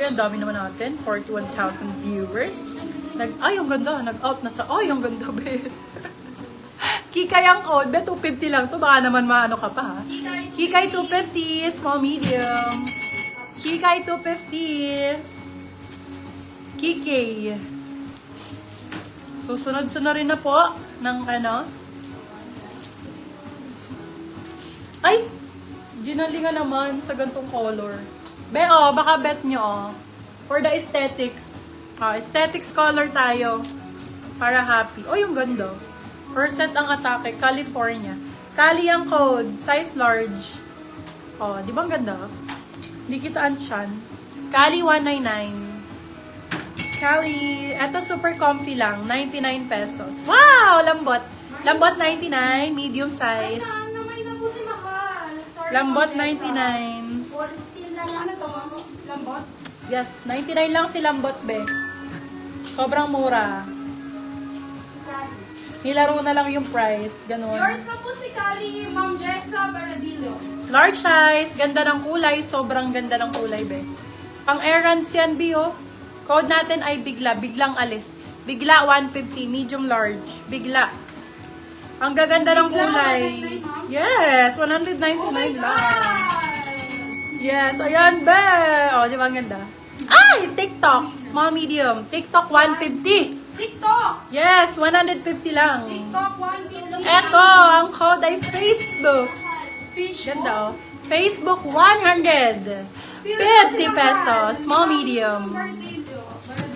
Uy, ang dami naman natin. 41,000 viewers. Ay, ang ganda. Nag-out na sa... Ay, ang ganda, be. Kikay ang code. Be, 250 lang to. Baka naman maano ka pa, ha? Kikay 250. Small, medium. Kikay 250. Kikay. Susunod-sunod rin na po ng ano. Ay! Ginalingan naman sa gantong color. Be, oh, baka bet nyo, oh. For the aesthetics. Aesthetics color tayo. Para happy. Oh, yung ganda. Percent ang atake. California. Kali ang code. Size large. Oh, di ba ang ganda? Hindi kitaan siyan. Kali 199. Kali. Eto super comfy lang. 99 pesos. Wow! Lambot. Lambot 99. Medium size. Lambot 99. Ano to? Lambot? Yes, 99 lang si Lambot, be. Sobrang mura. Nilaro na lang yung price. Ganun. Yours na po si Kali, Ma'am Jessa Baradillo. Large size. Ganda ng kulay. Sobrang ganda ng kulay, be. Pang errands yan, be, oh. Code natin ay bigla. Biglang alis. Bigla 150. Medium large. Bigla. Ang gaganda ng kulay. Yes, 199 lang. Yes, ayan, be. O, di ba ang ganda? Ay, TikTok. Small, medium. TikTok, 150. TikTok! Yes, 150 lang. TikTok, 150. Eto, ang code ay Facebook. Ganda, oh. Facebook, 100. 50 pesos. Small, medium.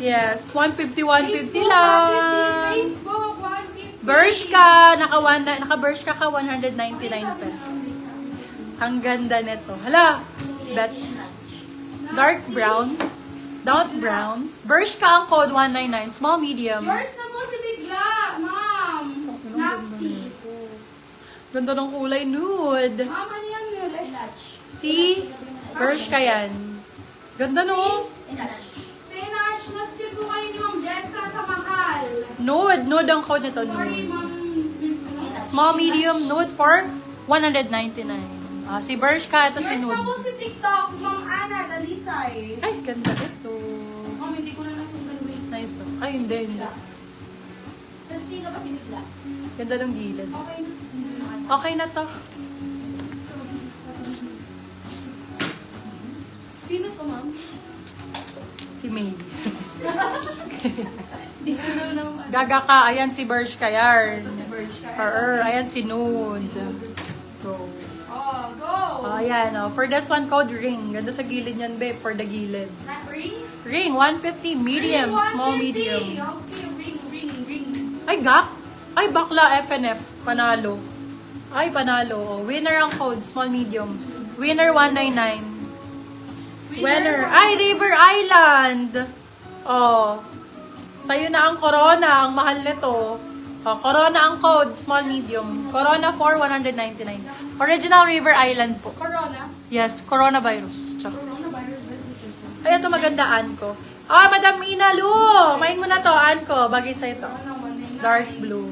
Yes, 150, 150 lang. Facebook, 150. Bershka, naka-Bershka ka 199 pesos. Ang ganda nito. Hala, that dark browns. Dark browns. Bershka ang code 199. Small, medium. Yours na po si Bigla, Ma'am. Naxi. Ganda ng kulay, nude. Ma'am, ano yan? Si Bershka yan. Ganda, no? Sinach, na-steal po kayo ni Ma'am Jessa sa mahal. Nude. Nude ang code nito, Sorry, nude. Ma'am. Small, medium, nude for 199. Si Bershka, ito si Yours na nude. po si TikTok, Ma'am Ana Dalisay. Ay, ganda ito. Ma'am, hindi ko na nasundan. Wait. Nice, oh. Ay, hindi. Sa sino ba si Bigla? Ganda ng gilid. Okay na. Okay na to. Sino to, Ma'am? Si May. Hindi ko na naman. Gaga ka. Ayan si Bershka yan. Si Bershka. Ayan si Nude. Go. Oh, go! Ayan, oh. For this one, code ring. Ganda sa gilid yan, babe. For the gilid. Not ring? Ring, 150. Medium, Ring, small, 150. medium. Okay, ring. Ay, gap. Ay, bakla, FNF. Panalo. Ay, panalo. Oh. Winner ang code, small, medium. Winner, 199. Winner. Ay, River Island. Oh. Sa'yo na ang Corona. Ang mahal nito. Oh, Corona ang code. Small, medium. Corona for 199. Original River Island po. Corona? Yes, coronavirus. Charot. Coronavirus. Ay, ito magandaan ko. Ah, Madam Inalu. Main mo na to, Anko. Bagay sa'yo to. Dark blue.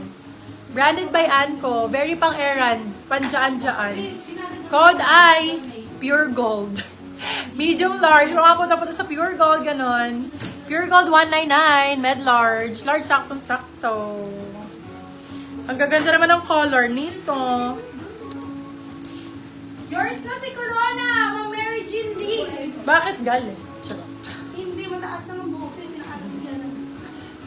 Branded by Anko. Very pang errands. Panjaan-jaan. Code ay Pure Gold. Medium large. Makapunta po sa Pure Gold, ganon. Pure Gold 199. Med large. Large, saktong-sakto. Ang gaganda naman ng color nito. Yours na si Corona, Ma'am Mary Jean Lee. Bakit galing? Hindi mataas naman boses, sinaatas yan.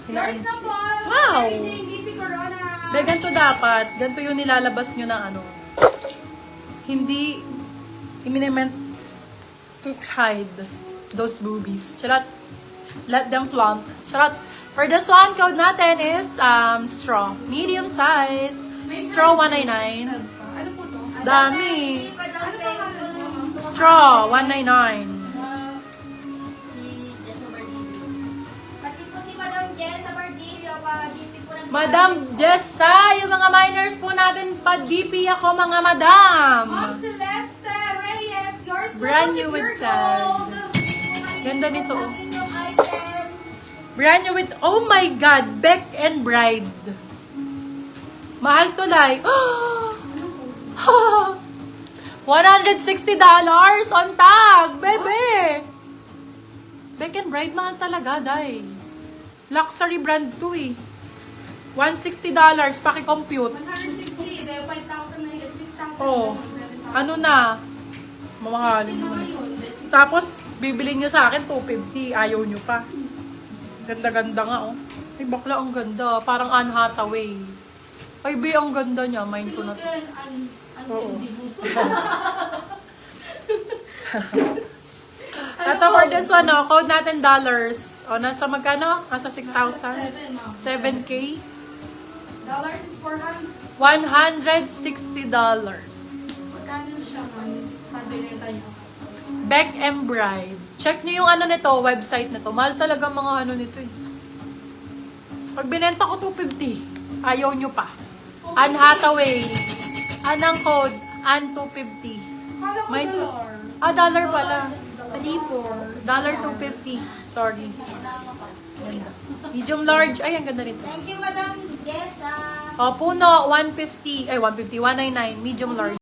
Yours Yours na po, Wow! Mary Jean Lee si Corona. Be, ganito dapat. Ganito yung nilalabas nyo na ano. Hindi meant to hide those boobies. Charot. Let them flaunt. Charot. For this one, code natin is straw. Medium size. Straw 199. Ano po to? Dami. Ano po? Straw 199. Pati po si Madam Jessa Bardillo, pa-DP po ng... Madam Jessa, yung mga minors po natin, pa-DP ako mga madam. Ma'am Celeste Reyes, yours na Brand po si new with Pure tag. Gold. Ganda nito, oh. Inyong item. Brand new with, oh my God, Beck and Bride. Mahal to like, $160 on tag, bebe. Beck and Bride, mahal talaga, day. Luxury brand to eh. $160, paki-compute. 160, dahil 5,000 na higit, 6,000. Oh, 7,000. ano na? Mamahalin na mo. ngayon. Tapos, bibili nyo sa akin, $250. Ayaw nyo pa. Ganda-ganda nga, oh. Ay, bakla, ang ganda. Parang Anne Hathaway. Ay, be, ang ganda niya. Mind ko na to. Oo. Ito for this one, oh, code natin dollars. O, nasa magkano? Nasa 6,000? 7K? Dollars is 400. $160. Magkano siya man? Pabinenta niyo. Beck and Bride. Check nyo yung ano nito, website nito. Mahal talaga mga ano nito eh. Pag binenta ko 250, ayaw nyo pa. Anne Hathaway. Anong code? Anne 250. Kala ko May- dollar. Dollar pala. Palipor. $250. Sorry. Ganda. Medium large. Ay, ang ganda rin. Thank you, Madam Jessa. O, puno, 150. Ay, 150. 199. Medium large.